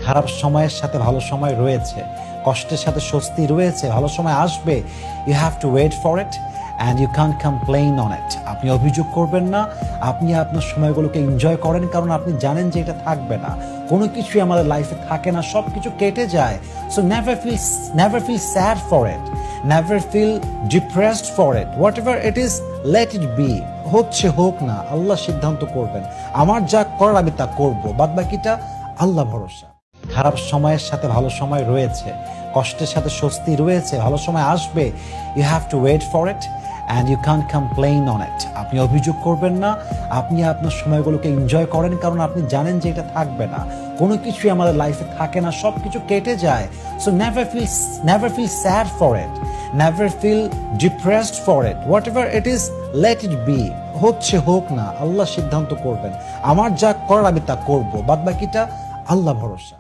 খারাপ সময়ের সাথে ভালো সময় রয়েছে, কষ্টের সাথে স্বস্তি রয়েছে, ভালো সময় আসবে। You have to wait for it and you can complain on it. আপনি অভিযোগ করবেন না, আপনি আপনার সময়গুলোকে এনজয় করেন, কারণ আপনি জানেন যে এটা থাকবে না। কোনো কিছুই আমাদের লাইফে থাকে না, সব কিছু কেটে যায়। So never feel sad for it, never feel depressed for it. Whatever it is, let it be. হচ্ছে হোক না, আল্লাহ সিদ্ধান্ত করবেন। আমার যা করার আমি তা করবো, বাদ বাকিটা আল্লাহ ভরসা। খারাপ সময়ের সাথে ভালো সময় রয়েছে, কষ্টের সাথে স্বস্তি রয়েছে, ভালো সময় আসবে। You have to wait for it and you can complain on it. আপনি অভিযোগ করবেন না, আপনি আপনার সময়গুলোকে এনজয় করেন, কারণ আপনি জানেন যে এটা থাকবে না। কোনো কিছুই আমাদের লাইফে থাকে না, সব কিছু কেটে যায়। So never feel sad for it, never feel depressed for it. Whatever it is, let it be. হচ্ছে হোক না, আল্লাহ সিদ্ধান্ত করবেন। আমার যা করার আমি তা করবো, বাদ বাকিটা আল্লাহ ভরসা।